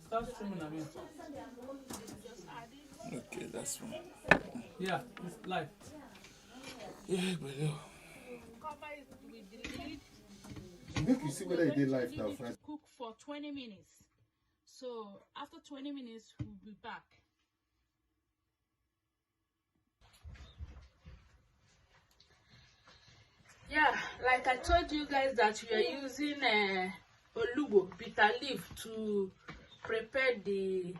Start streaming, I mean. Okay, that's fine. Yeah, it's live. Yeah, but Cover it with the lid. Make you see whether it did live now, friend. Cook for 20 minutes. So after 20 minutes, we'll be back. Yeah, like I told you guys that we are using olubo bitter leaf to prepare the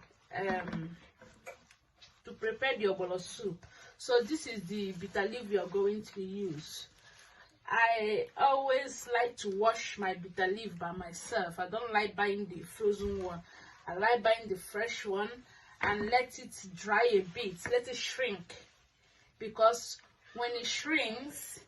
ogbono soup. So this is the bitter leaf we are going to use. I always like to wash my bitter leaf by myself. I don't like buying the frozen one. I like buying the fresh one and let it dry a bit, let it shrink, because when it shrinks,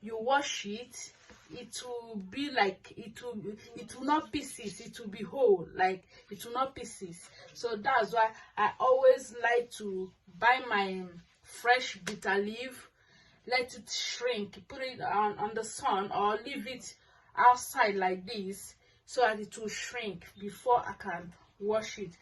you wash it, it will be like it will not pieces, it will be whole, like it will not pieces. So that's why I always like to buy my fresh bitter leaf, let it shrink, put it on the sun or leave it outside like this so that it will shrink before I can wash it.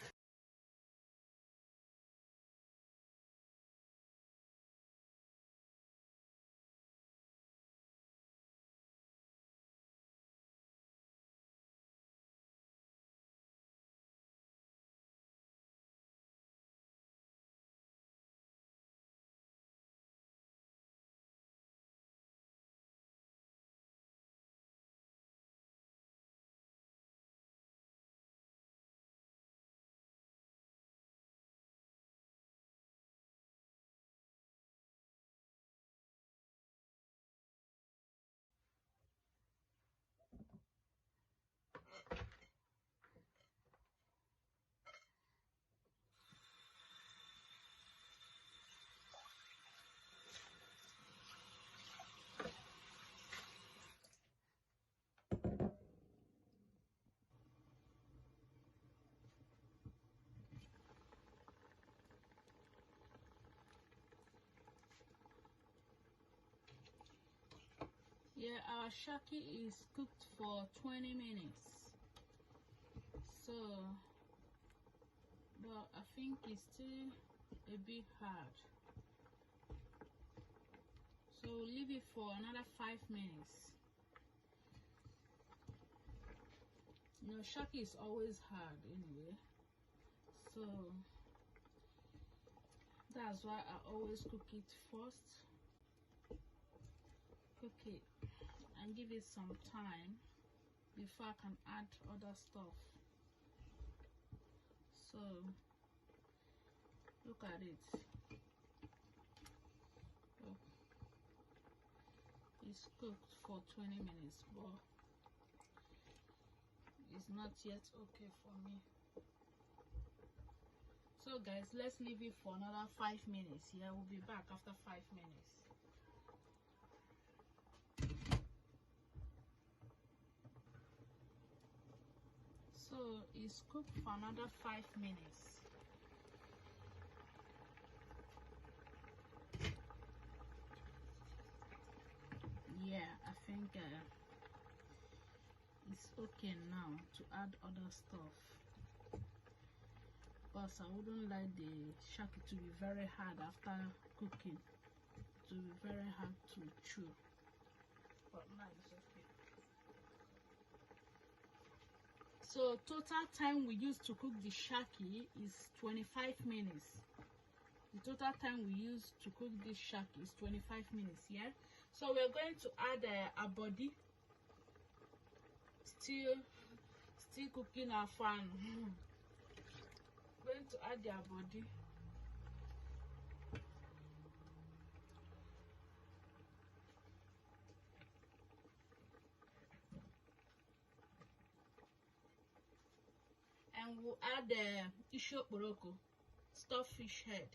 Yeah, our shaki is cooked for 20 minutes. So, but I think it's still a bit hard. So we'll leave it for another 5 minutes. You know, shaki is always hard anyway. So that's why I always cook it first. Cook it and give it some time before I can add other stuff. So look at it. Oh, it's cooked for 20 minutes, but it's not yet okay for me. So guys, let's leave it for another 5 minutes. Yeah, we'll be back after 5 minutes. So it's cooked for another 5 minutes. Yeah, I think it's okay now to add other stuff, but I wouldn't like the shaki to be very hard after cooking, to be very hard to chew, but now it's okay. So total time we used to cook the shaki is 25 minutes. The total time we used to cook this shaki is 25 minutes. Yeah, so we're going to add a body. Still cooking our fan. Going to add their body. And we'll add the Ukpo, stuffed fish head.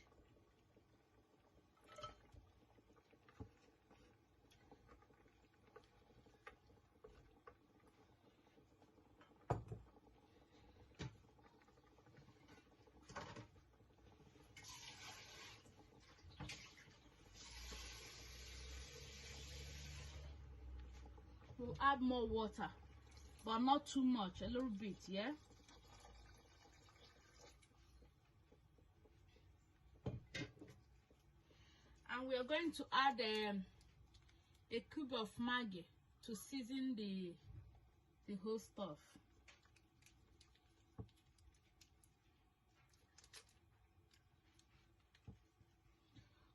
We'll add more water, but not too much, a little bit, yeah. And we are going to add a cube of Maggi to season the whole stuff.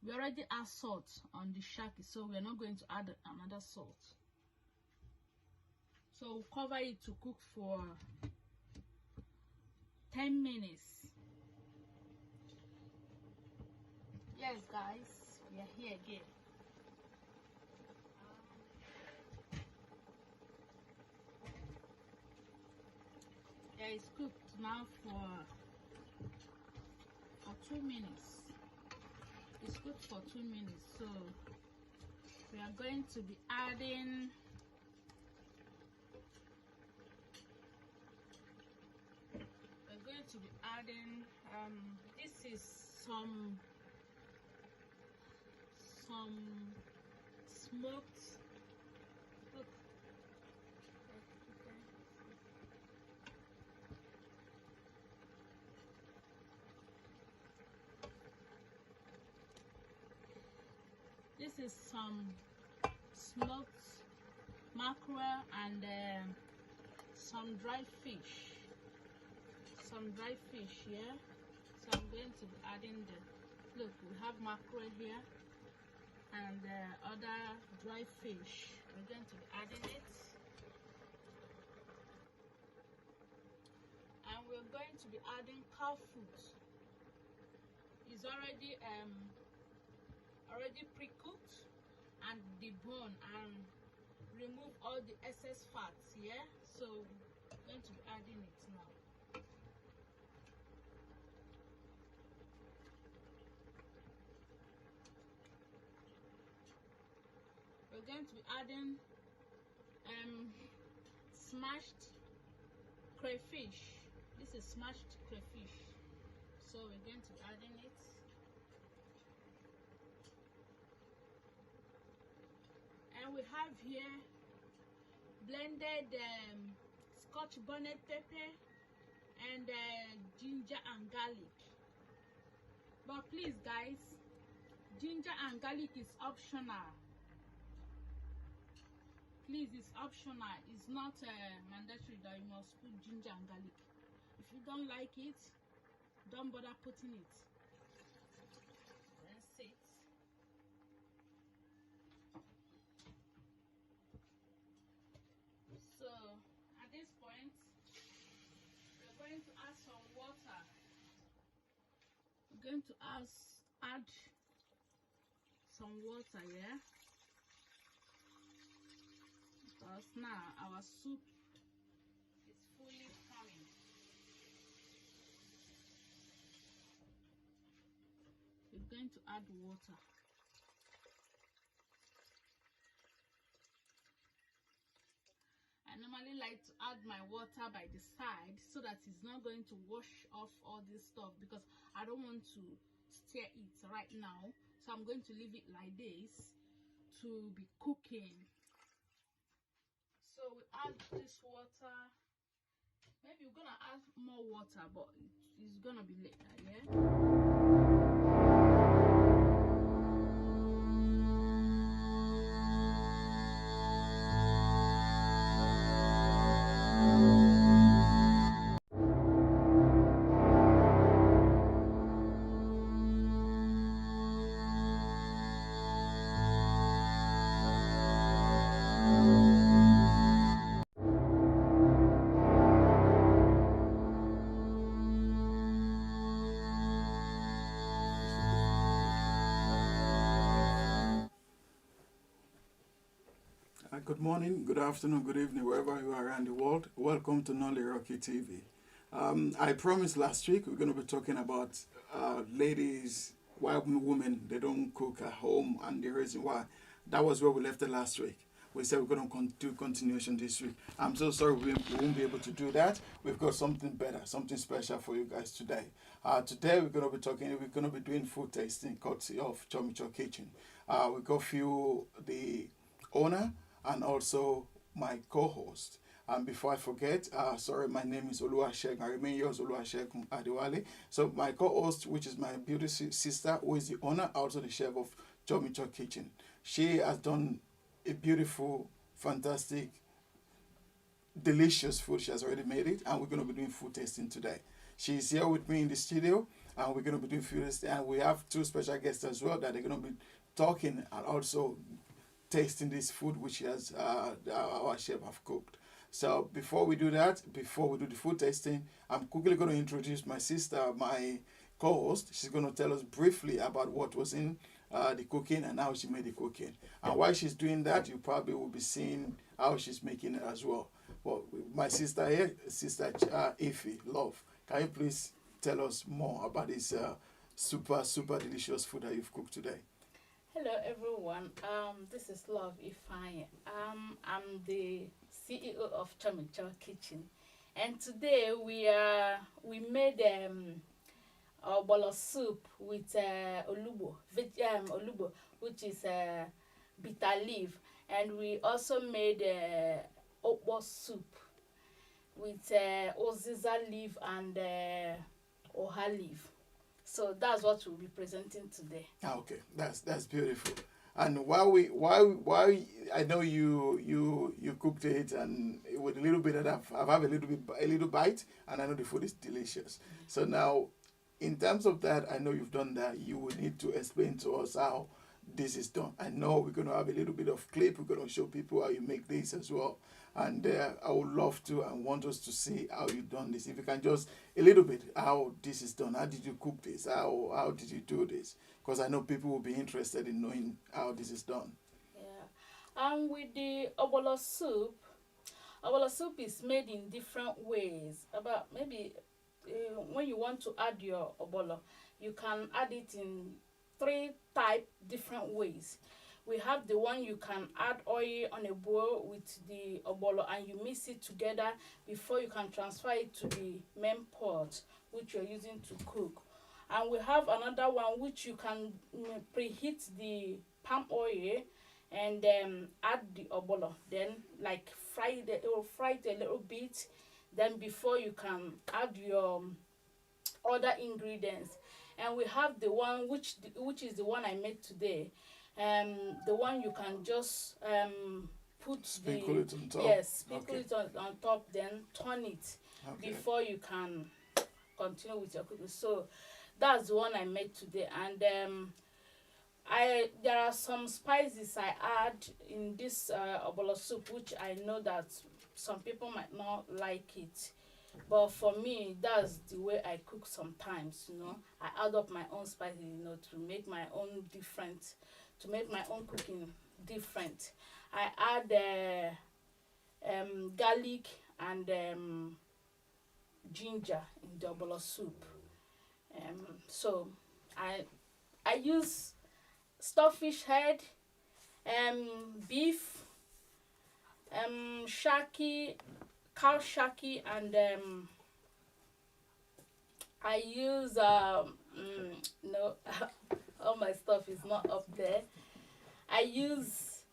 We already add salt on the shaki, so we are not going to add another salt. So we'll cover it to cook for 10 minutes. Yes, guys, we are here again. Yeah, it's cooked now for 2 minutes. It's cooked for 2 minutes, so we are going to be adding this is some smoked, look, this is some smoked mackerel and some dried fish. Yeah. So I'm going to be adding look, we have mackerel here and other dry fish. We're going to be adding it, and we're going to be adding cow foot. It's already pre-cooked and deboned and remove all the excess fats. Yeah, so we're going to be adding it now. We're going to be adding smashed crayfish. This is smashed crayfish, so we're going to be adding it. And we have here blended scotch bonnet pepper and ginger and garlic. But please guys, ginger and garlic is optional. Please, it's optional. It's not mandatory that you must put ginger and garlic. If you don't like it, don't bother putting it. That's it. So at this point, we're going to add some water. We're going to add some water, yeah, because now our soup is fully coming. We're going to add water. I normally like to add my water by the side so that it's not going to wash off all this stuff, because I don't want to stir it right now. So I'm going to leave it like this to be cooking. So we add this water. Maybe we're gonna add more water, but it's gonna be later, yeah. Good morning, good afternoon, good evening, wherever you are around the world. Welcome to Nolly RockyTv. I promised last week we're going to be talking about ladies, why women, they don't cook at home, and the reason why. That was where we left it last week. We said we're going to do continuation this week. I'm so sorry we won't be able to do that. We've got something better, something special for you guys today. Today we're going to be doing food tasting courtesy of Chomicho Kitchen. We got few the owner and also my co-host. And before I forget, sorry, my name is Oluwasegun. I remain yours, Oluwasegun Adewale. So my co-host, which is my beauty sister, who is the owner, also the chef of Chomicho Kitchen. She has done a beautiful, fantastic, delicious food. She has already made it, and we're going to be doing food tasting today. She's here with me in the studio, and we're going to be doing food tasting. And we have two special guests as well that are going to be talking and also tasting this food which has our chef have cooked. So before we do that, before we do the food tasting, I'm quickly going to introduce my sister, my co-host. She's going to tell us briefly about what was in the cooking and how she made the cooking. And while she's doing that, you probably will be seeing how she's making it as well. Well, my sister here, Sister Ify, Love, can you please tell us more about this super delicious food that you've cooked today? Hello everyone. This is Love Ifeanyi. I'm the CEO of Chomicho Kitchen, and today we made Ogbono soup with olubo, which is bitter leaf, and we also made Ukpo soup with oziza leaf and oha leaf. So that's what we'll be presenting today. Okay, that's beautiful. And while I know you cooked it, and with a little bit of that, I've had a little bite, and I know the food is delicious. So now, in terms of that, I know you've done that. You will need to explain to us how this is done. I know we're going to have a little bit of clip. We're going to show people how you make this as well. And I would love to and want us to see how you've done this. If you can just a little bit how this is done. How did you cook this? How did you do this? Because I know people will be interested in knowing how this is done. Yeah. With the Ogbono soup is made in different ways. About maybe when you want to add your Ogbono, you can add it in 3 different ways. We have the one you can add oil on a bowl with the Ogbono and you mix it together before you can transfer it to the main pot which you're using to cook. And we have another one which you can preheat the palm oil and add the Ogbono, then like fry it a little bit, then before you can add your other ingredients. And we have the one which is the one I made today. The one you can just put Sprinkle it on top. Yes, sprinkle it on top, then turn it before you can continue with your cooking. So that's the one I made today. And there are some spices I add in this Ogbono soup which I know that some people might not like it. But for me, that's the way I cook sometimes, you know. I add up my own spices, you know, to make my own cooking different. I add garlic and ginger in the Ogbono soup. So I use stockfish head, beef, shaki, cow shaki, and I use no all my stuff is not up there. I use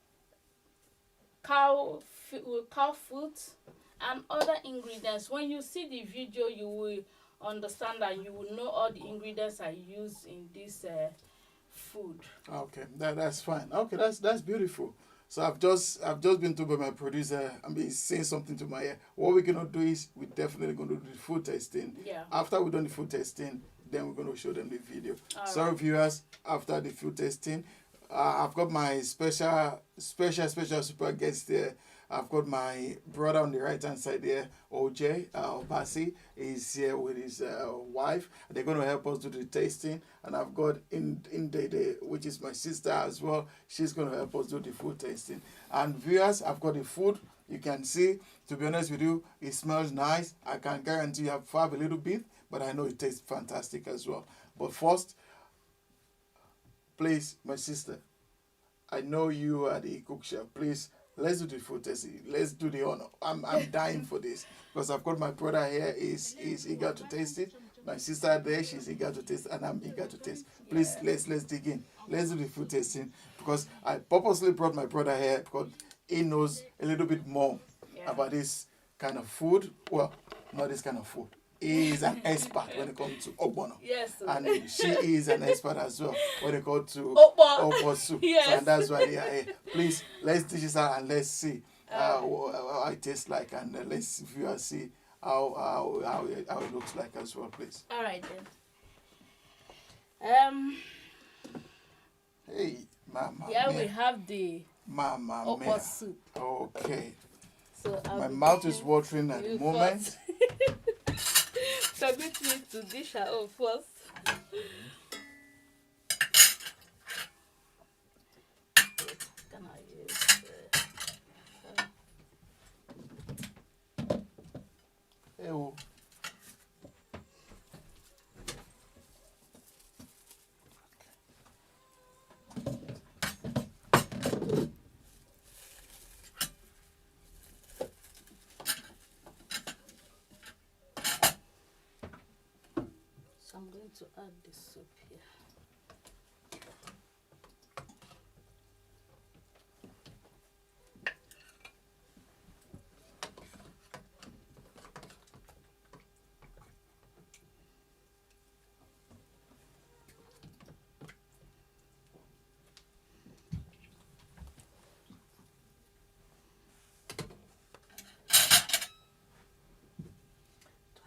cow foot and other ingredients. When you see the video, you will understand and you will know all the ingredients I use in this food. Okay, that's fine. Okay, that's beautiful. So I've just been told by my producer, he's saying something to my ear. What we're gonna do is we're definitely gonna do the food tasting. Yeah. After we've done the food tasting, then we're gonna show them the video. So right. viewers, after the food tasting, I've got my special super guest there. I've got my brother on the right hand side there, OJ Obasi, is here with his wife. They're going to help us do the tasting. And I've got Indede, which is my sister as well. She's going to help us do the food tasting. And viewers, I've got the food. You can see, to be honest with you, it smells nice. I can guarantee you have a little bit, but I know it tastes fantastic as well. But first, please, my sister, I know you are the cook chef. Please, let's do the food tasting. Let's do the honor. I'm dying for this because I've got my brother here. Is eager to taste it. My sister there, she's eager to taste, and I'm eager to taste. Please, let's dig in. Let's do the food tasting because I purposely brought my brother here because he knows a little bit more about this kind of food. Well, not this kind of food. is an expert when it comes to Ogbono. Yes. And she is an expert as well when it comes to Ukpo soup. Yes. So, and that's why, please, let's teach us out and let's see how it tastes like, and let's viewers see how it looks like as well, please. All right then. Hey, mama. Here mia. we have the Mama Ukpo mia. soup. Okay. So My mouth is watering at the moment. Permit me to dish her off first. Can I use Ew. So I'm going to add the soup here.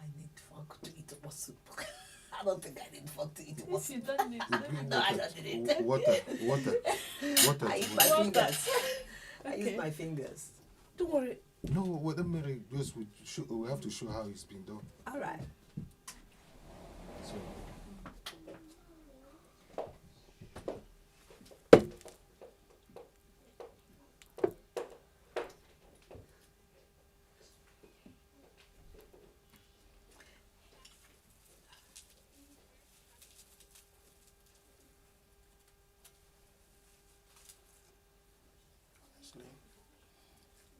I need fork to eat Ukpo soup. I don't think I need fork to eat Ukpo If soup. you don't need No, I don't need it. Water. I use my Water. fingers. I use Okay. my fingers. Don't worry. No, what the Mary just we have to show how it's been done. All right. So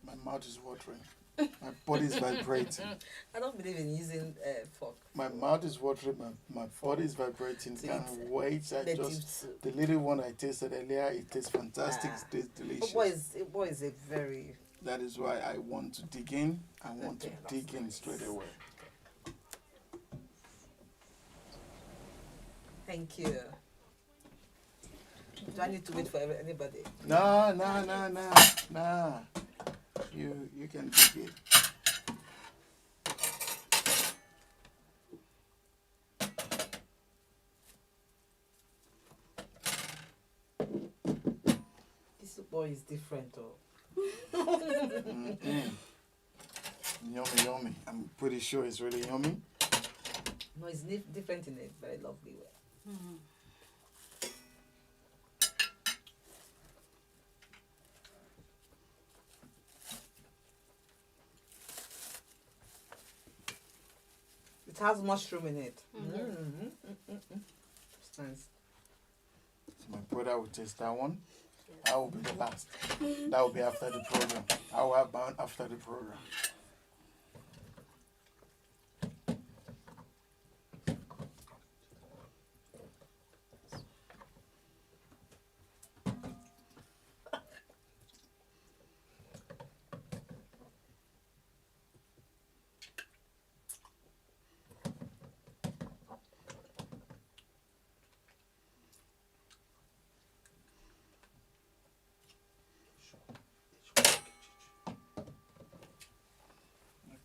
My mouth is watering. My body is vibrating. I don't believe in using fork. My mouth is watering. My body is vibrating. To Can't eat wait. native soup. The little one I tasted earlier, it tastes fantastic. Ah. It tastes delicious. Ukpo is a very... That is why I want to dig in. I want to Okay, that's dig in nice. straight away. Thank you. Do I need to wait for anybody? Nah. You can dig it. This Ukpo is different, though. Yummy. I'm pretty sure it's really yummy. No, it's different in a very lovely way. It has mushroom in it. It's nice. So my brother will taste that one. I will be the last. That will be after the program. I will have mine after the program.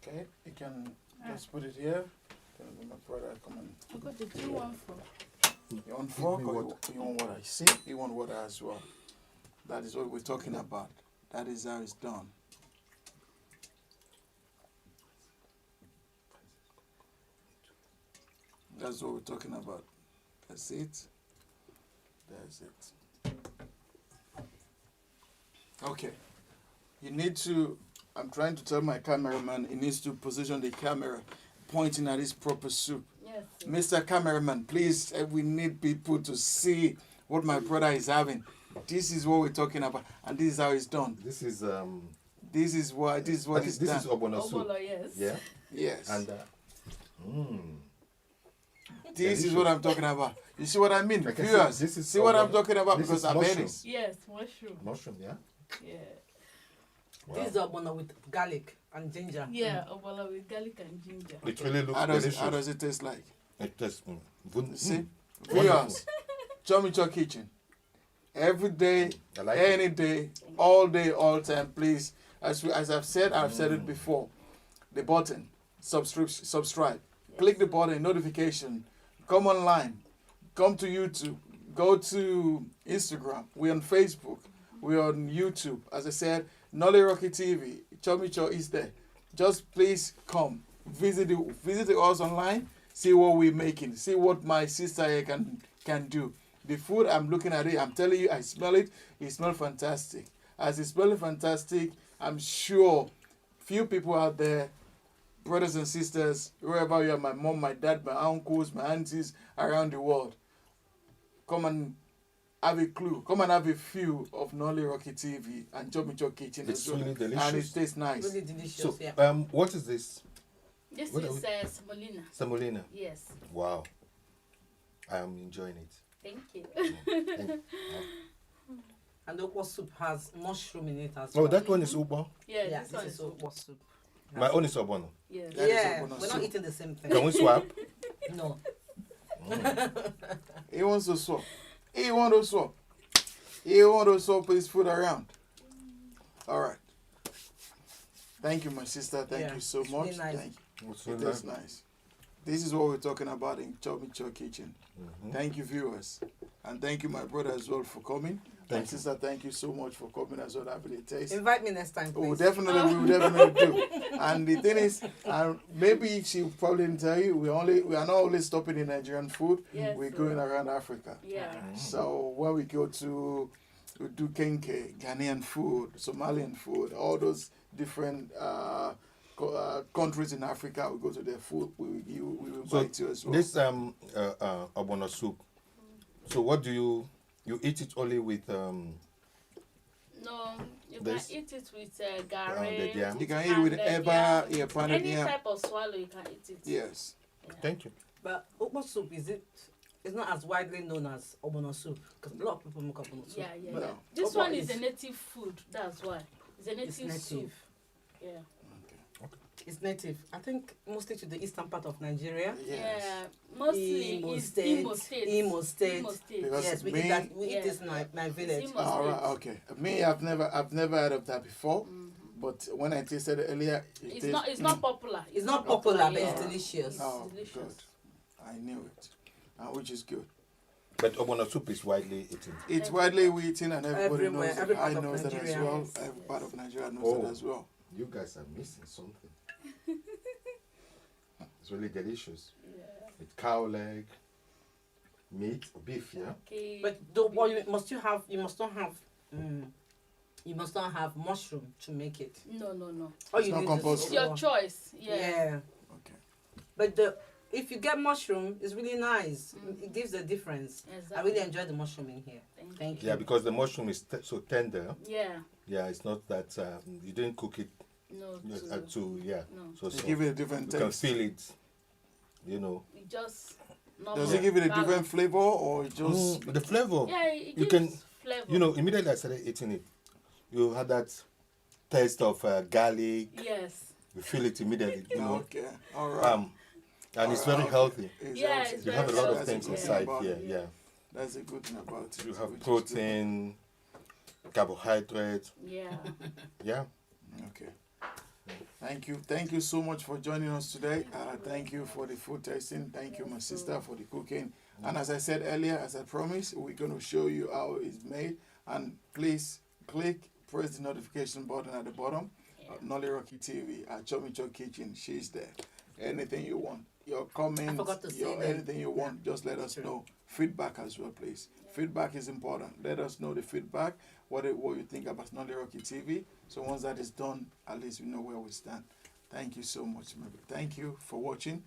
Okay, you can just put it here. Then my brother come on. I got the 2 1 4. You want fork Give me or water. you want water? See, you want water as well. That is what we're talking about. That is how it's done. That's what we're talking about. That's it. That's it. Okay. You need to, I'm trying to tell my cameraman, he needs to position the camera pointing at his proper soup. Yes. Mr. Cameraman, please, we need people to see what my brother is having. This is what we're talking about, and this is how it's done. this is This is what is this done. is Ogbono soup. Ogbono, yes. Yeah. Yes. And This is what I'm talking about. You see what I mean? Like I said, Viewers, this is see what I'm Ogbono. talking about This because is I've had mushroom. it. Yes, mushroom. Mushroom, yeah. Yeah. This is ogbono with garlic and ginger. Yeah, Ogbono with garlic and ginger. It really looks How delicious. does it taste like? It tastes. See? Wonderful. Viewers, Chomicho Kitchen. Every day, I like any day, all time, please. As I've said it before. The button, subscribe. Click the button, notification. Come online. Come to YouTube. Go to Instagram. We're on Facebook. We're on YouTube. As I said, Nolly RockyTv. Chomicho is there. Just please come. Visit us online. See what we're making. See what my sister here can do. The food, I'm looking at it. I'm telling you, I smell it. It smells fantastic. As it's smelling fantastic, I'm sure few people out there, brothers and sisters, wherever you are, my mom, my dad, my uncles, my aunties around the world, come and have a clue. Come and have a feel of Nolly RockyTv and Chomicho Kitchen. It's as well. really delicious. And it tastes nice. Really delicious. So, Yeah. what is this? This What are is semolina. Semolina. Yes. Wow. I am enjoying it. Thank you. And the Ukpo soup has mushroom in it as Oh, well. that one is Ukpo. Yeah, Yeah, this one this is is Ukpo soup. My own is Ogbono. Yes. That is Yeah, Ogbono we're not soup. eating the same thing. Can we swap? No. He wants to swap. He wants to swap his food around. All right. Thank you, my sister. Thank Yeah, you so it's much. really nice. Thank you. It's It really is nice. This is what we're talking about in Chomicho Kitchen. Mhm. Thank you, viewers. And thank you, my brother, as well, for coming. Thank my sister, thank you so much for coming as well. Having a taste. Invite me next time, Oh, please. definitely, we will definitely do. And the thing is, maybe she probably didn't tell you, we are not only stopping in Nigerian food, Yes, we're sir. going around Africa. Yeah. So when we go to, we do Kenke, Ghanaian food, Somalian food, all those different countries in Africa, we go to their food, we invite you as well. This Ogbono soup. So what do you eat it only with No, you This? can eat it with the gari. yam? You can eat it with pounded eba, yam. pounded Any yam. type of swallow, you can eat it. Yes. Thank you. But Ukpo soup, it's not as widely known as Ogbono soup. Because a lot of people make Ogbono soup. Yeah. No. This Ogbono one is is- a native food. That's why. It's a native, It's soup. native. Yeah. It's native. I think mostly to the eastern part of Nigeria. Yes. Yeah. Mostly Imo it's State. Imo State. Imo State. Imo State. Because Yes, we me- eat that. We Yeah. eat this in my village. Imo All right, State. okay. Me, I've never heard of that before. But when I tasted it earlier, It's not popular. It's not popular, but yeah. it's delicious. Oh, delicious. good. I knew it, which is good. But Ogbono soup is widely eaten. It's widely eaten and everybody Everywhere, knows every that. part I of know that as Nigeria. well. Yes, Every yes. part of Nigeria knows Oh. that as well. You guys are missing something. It's really delicious. Yeah. With cow leg, meat, beef, yeah. Okay. But you must not have mushroom to make it. No. All It's you not need compulsory. It's your choice. Yeah. Yeah. Okay. But if you get mushroom, it's really nice. It gives a difference. Exactly. I really enjoy the mushroom in here. Thank you. Yeah, because the mushroom is so tender. Yeah. Yeah, it's not that you didn't cook it No. yeah. No. So They give it a different you can taste. feel it. You know. It just. Does it give it a different flavor or it just? The flavor. Yeah, it You gives can- flavor. You know, immediately I started eating it, you had that taste of garlic. Yes. You feel it immediately. You know. Okay. All right. And it's All very right, healthy. It's Yeah, healthy. it's You have a lot of That's things good thing inside about here. it. Yeah. That's a good thing about it. You have which is good. protein, carbohydrate. Yeah. Yeah. Okay. Thank you so much for joining us today. Thank you for the food tasting. Thank you, my sister, for the cooking. And as I said earlier, as I promised, we're going to show you how it's made. And please press the notification button at the bottom. Nolly RockyTv at Chomicho Kitchen. She's there. Anything you want, your comments, forgot to say that. anything you want, just let us know. Feedback as well, please. Feedback is important. Let us know the feedback, what you think about Nolly RockyTv. So once that is done, at least we know where we stand. Thank you so much, maybe. Thank you for watching.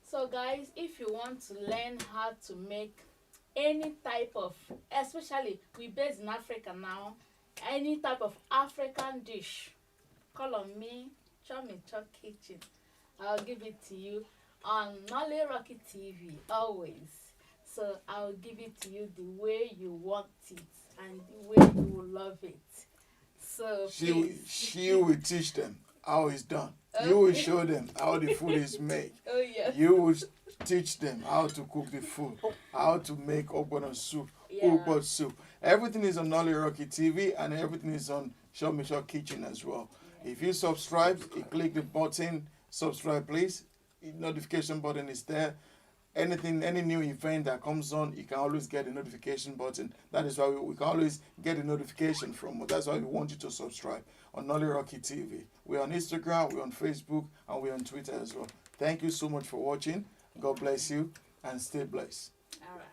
So guys, if you want to learn how to make any type of, especially we based in Africa now, any type of African dish, call on me, Chomicho Kitchen. I'll give it to you. on Nolly RockyTv always. So I'll give it to you the way you want it and the way you will love it. So please. She will teach them how it's done. You will Okay. show them how the food is made. Oh yes. You will teach them how to cook the food, how to make Ogbono soup, Yeah. Ukpo soup. Everything is on Nolly Rocky TV and everything is on Show Me Show Kitchen as well. If you subscribe, you click the button, subscribe please. The notification button is there. Anything, any new event that comes on, you can always get a notification button. That is why we can always get a notification from. That's why we want you to subscribe on Nolly Rocky TV. We're on Instagram, we're on Facebook, and we're on Twitter as well. Thank you so much for watching. God bless you and stay blessed. All right.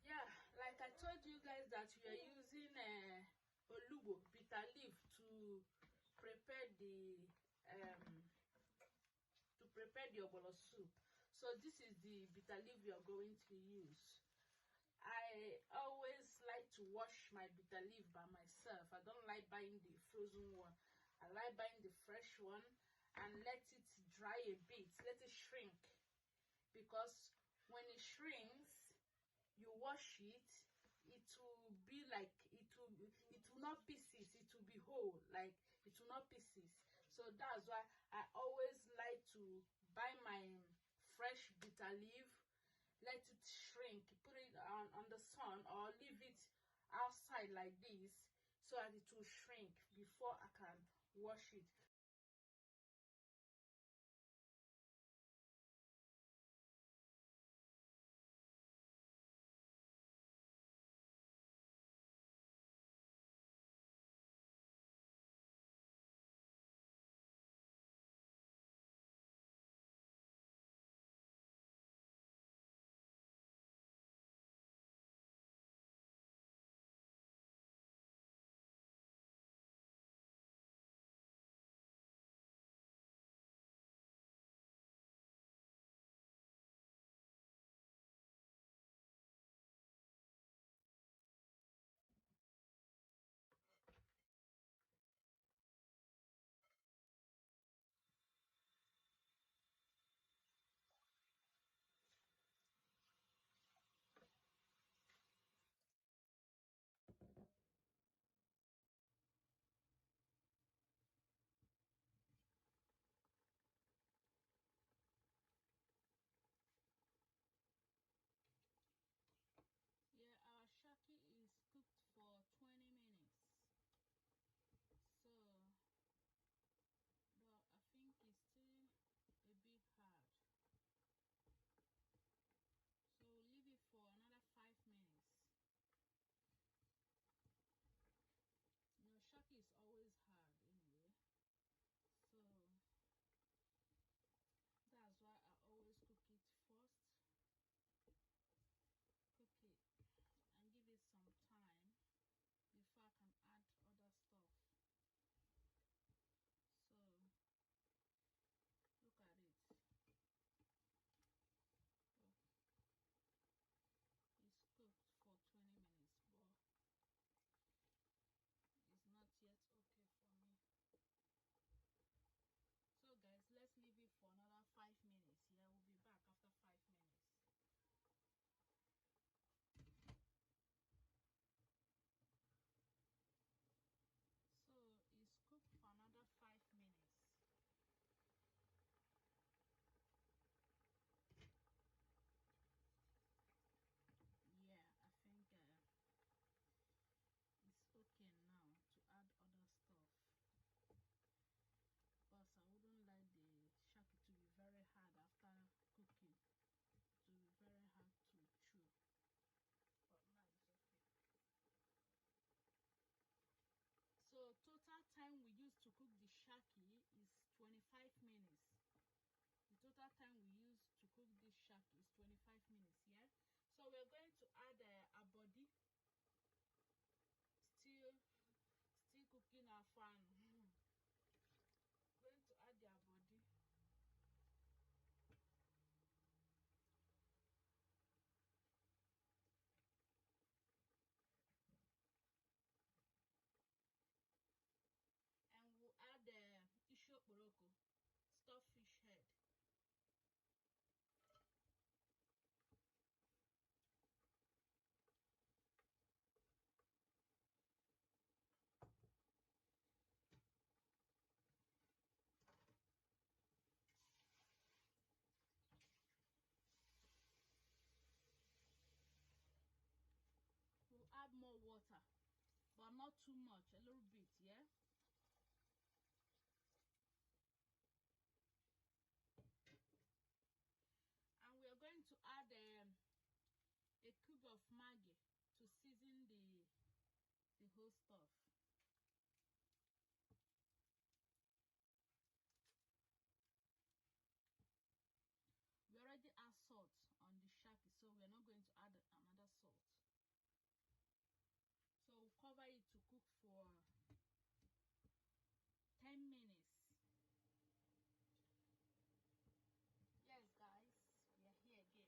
Yeah, like I told you guys that we are using olubo bitter leaf to prepare the um ogbono soup. So this is the bitter leaf we are going to use. I always like to wash my bitter leaf by myself. I don't like buying the frozen one. I like buying the fresh one and let it dry a bit, let it shrink, because when it shrinks, you wash it, it will be like it will not pieces, it will be whole, like it will not pieces. So that's why I always like to buy my fresh bitter leaf, let it shrink, put it on the sun or leave it outside like this so that it will shrink before I can wash it. minutes. The total time we use to cook this shark is 25 minutes. Yeah, so we're going to add a body. Still cooking our fan. Going to add their body. And we'll add the Ishokboroko, stuffed fish head. We'll add more water, but not too much, a little bit, yeah. And we are going to add a cube of Maggi to season the whole stuff. We already add salt on the shaki, so we're not going to add another salt. So we'll cover it to cook for 10 minutes. Yes, guys, we are here again.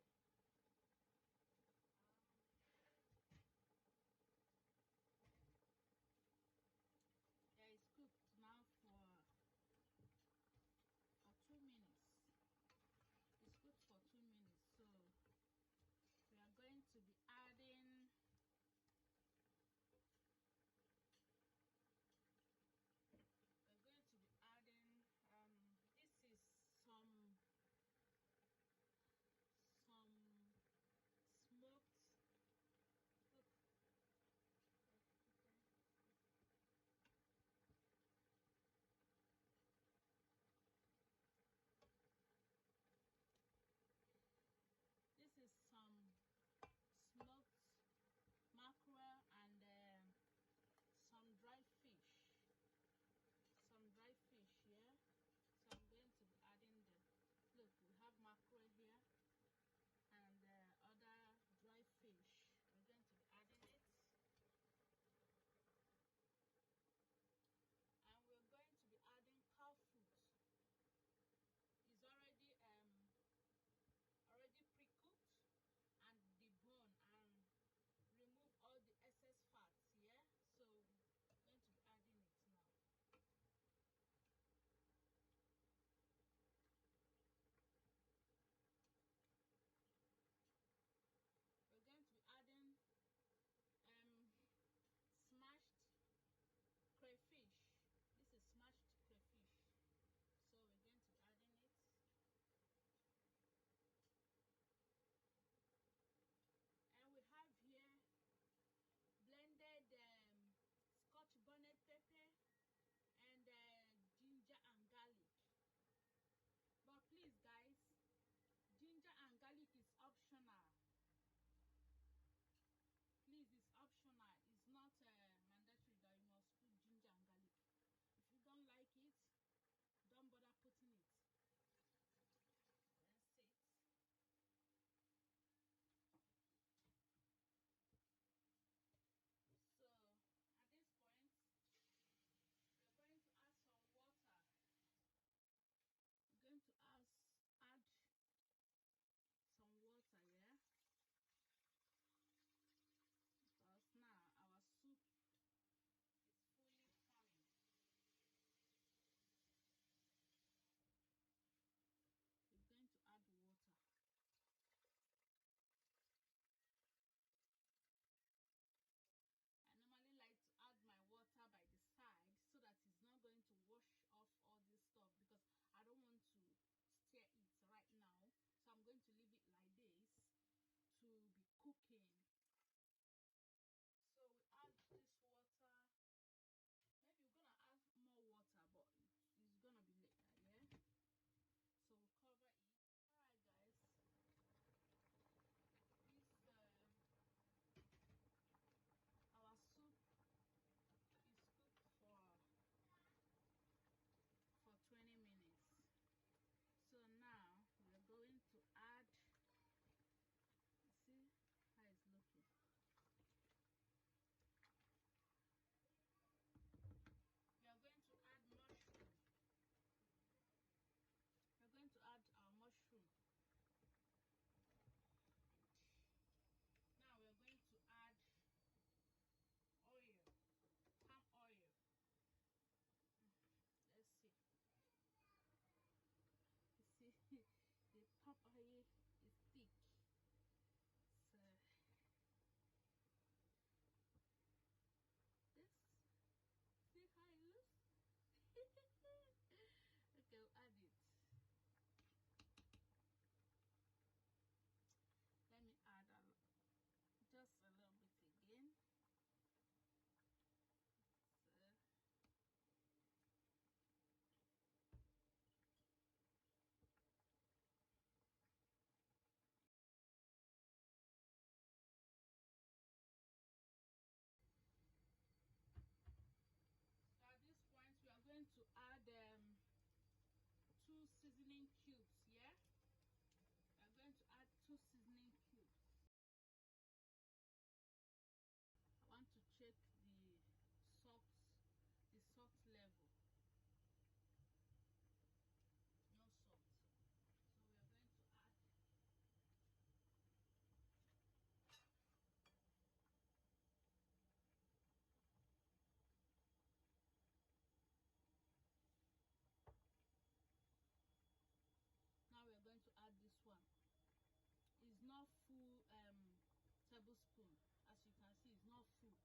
tablespoon. As you can see, it's not full.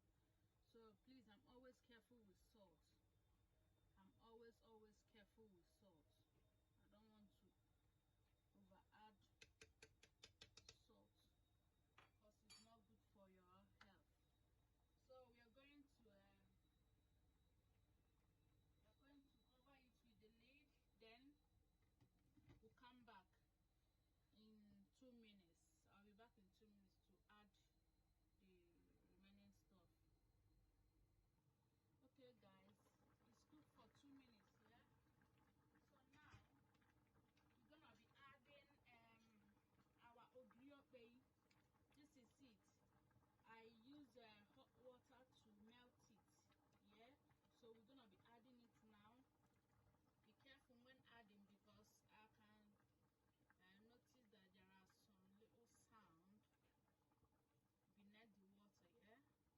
So please, I'm always careful with salt. I'm always careful with salt. I don't want to over add salt because it's not good for your health. So we are going to cover it with the lid. Then we'll come back in 2 minutes. I'll be back in 2 minutes to add the remaining stuff. Okay guys, it's cooked for 2 minutes, yeah. So now we're gonna be adding our Ogbono. This is it. I use hot water to melt it, yeah. So we're gonna be adding it now. Be careful when adding because I can notice that there are some little sound beneath the water, yeah.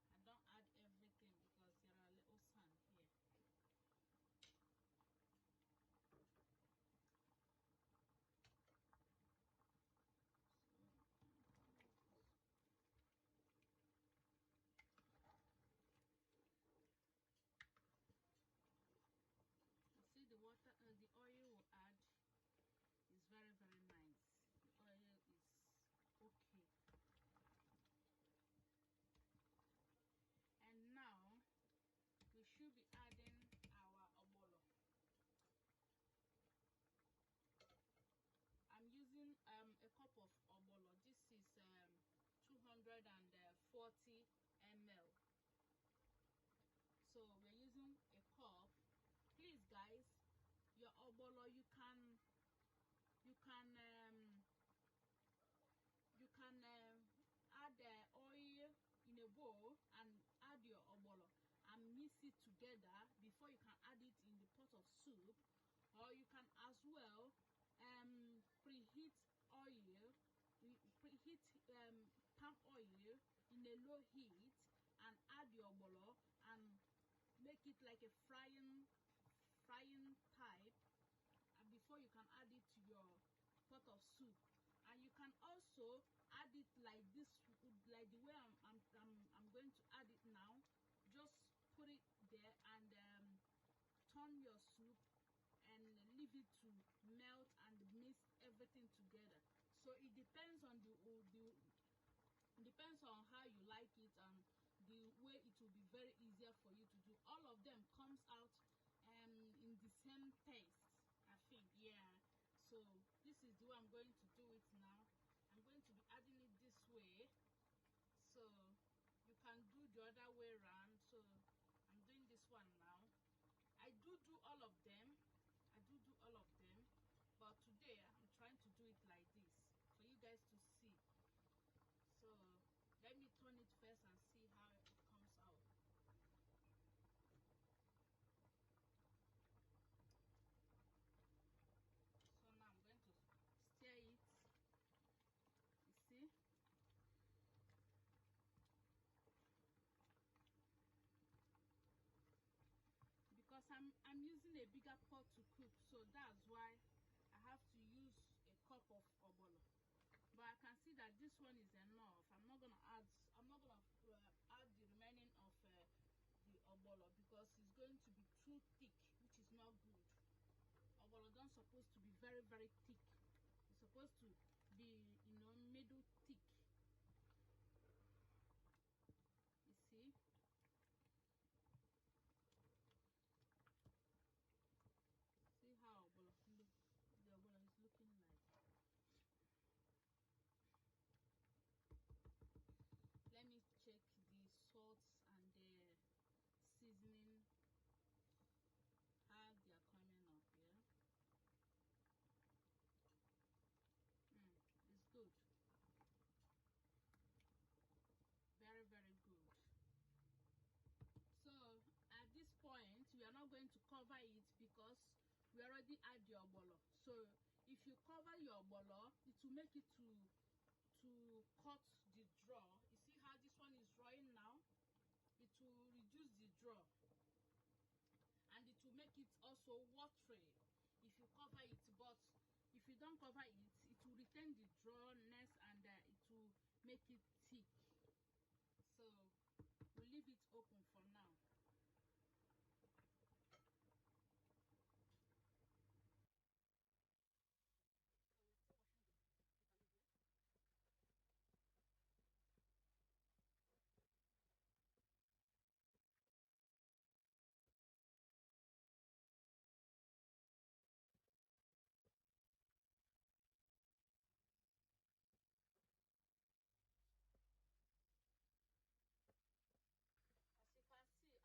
So I don't add everything because there are little sand here. See the water, the oil will add is very nice. The oil is okay. And now we should be adding our Ogbono. I'm using a cup of Ogbono. This is 240 ml. So we're using a cup. Please guys, your Ogbono you can add oil in a bowl and add your Ogbono and mix it together before you can add it in the pot of soup. Or you can as well preheat palm oil in a low heat and add your Ogbono and make it like a frying type before you can add it to your pot of soup. And you can also add it like this, like the way I'm going to add it now. Just put it there and turn your soup and leave it to melt and mix everything together. So it depends on depends on how you like it and the way it will be very easier for you to do. All of them comes out in the same taste, I think, yeah. So this is the way I'm going to do it now. I'm going to be adding it this way, so you can do the other way around. So I'm doing this one now. I do all of them. But today I'm trying to do it like this for you guys to see. So let me turn it first and see how it comes out. So now I'm going to stir it. You see? Because I'm using a bigger pot to cook, so that's why I have to use a cup of Ogbono. But I can see that this one is enough. I'm not gonna add the remaining of the Ogbono because it's going to be too thick, which is not good. Ogbono don't supposed to be very thick. It's supposed to be, you know, middle thick. You see? See how the Ogbono is looking like. Let me check the salts and the seasoning, how they are coming up here. It's good. Very good. So at this point we are not going to cover it because we already add your Ogbono. So if you cover your Ogbono, it will make it to cut the draw. You see how this one is drawing now? It will reduce the draw and it will make it also watery if you cover it. But if you don't cover it, it will retain the drawness and make it thick. So we'll leave it open for now. So we're still washing the bitter leaf here. As you can see,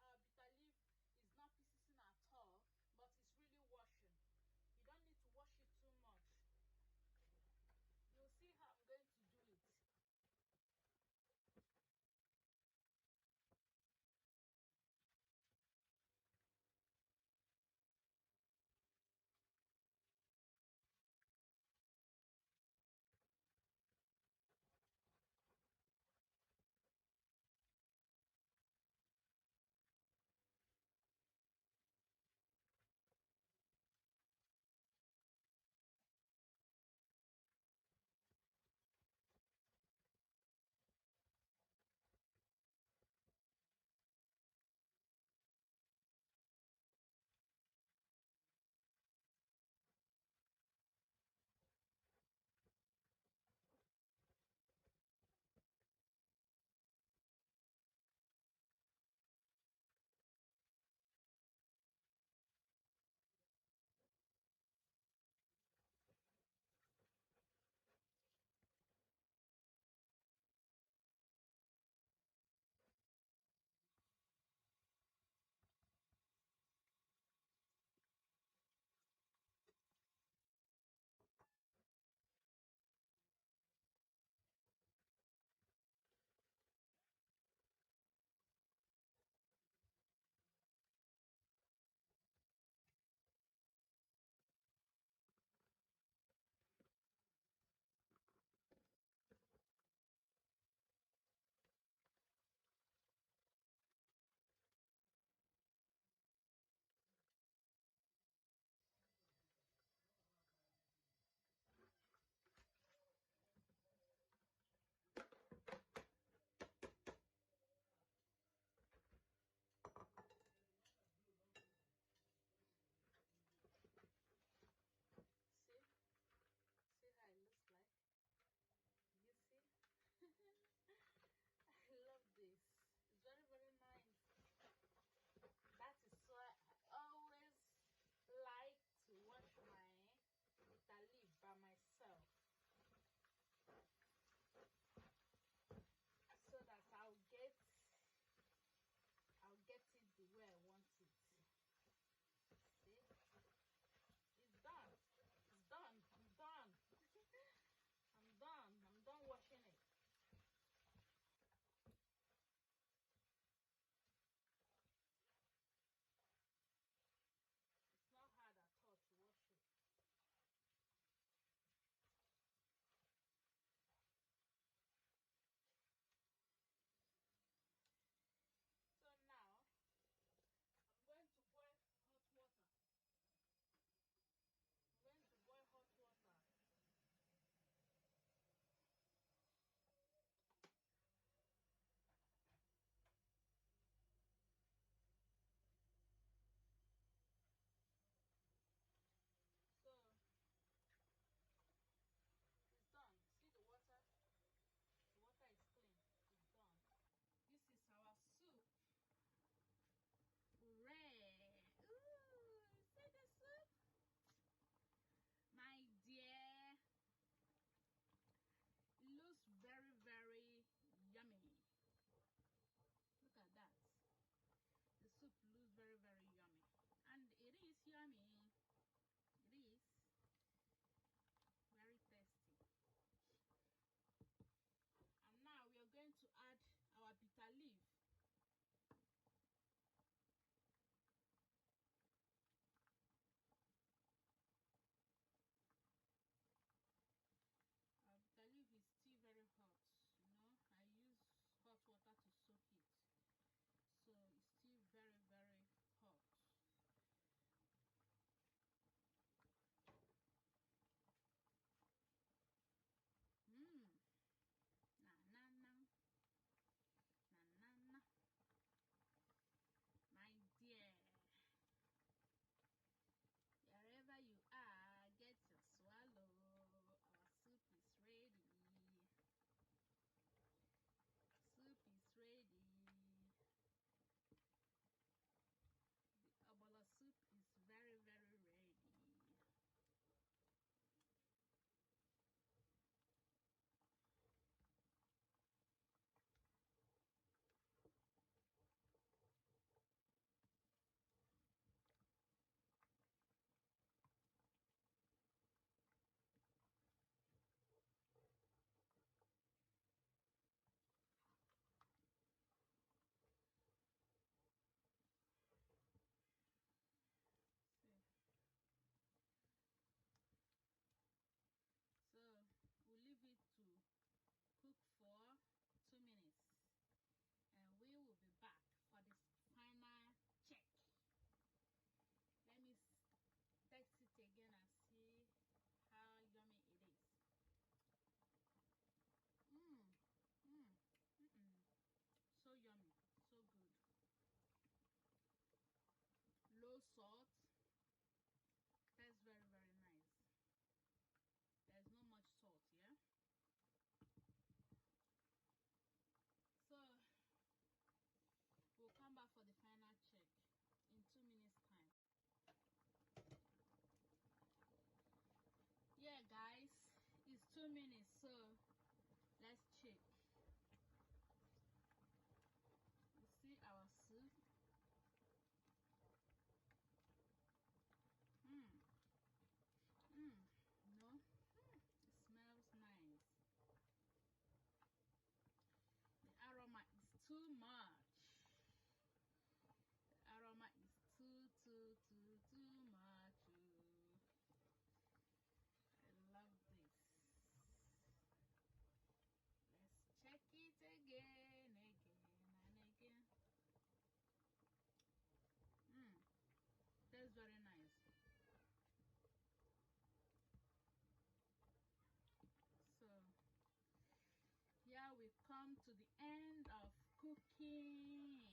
to the end of cooking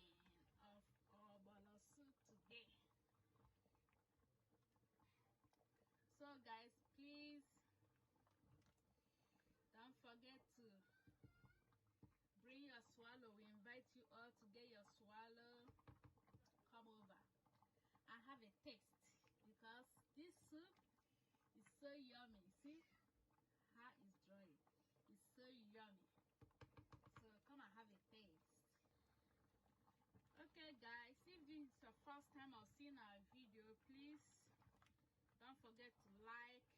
of Ogbono soup today. So guys, please don't forget to bring your swallow. We invite you all to get your swallow. Come over and have a taste, because this soup is so yummy. See how it's drying. It's so yummy. So come and have a taste. Okay guys, if this is your first time of seeing our video, please don't forget to like,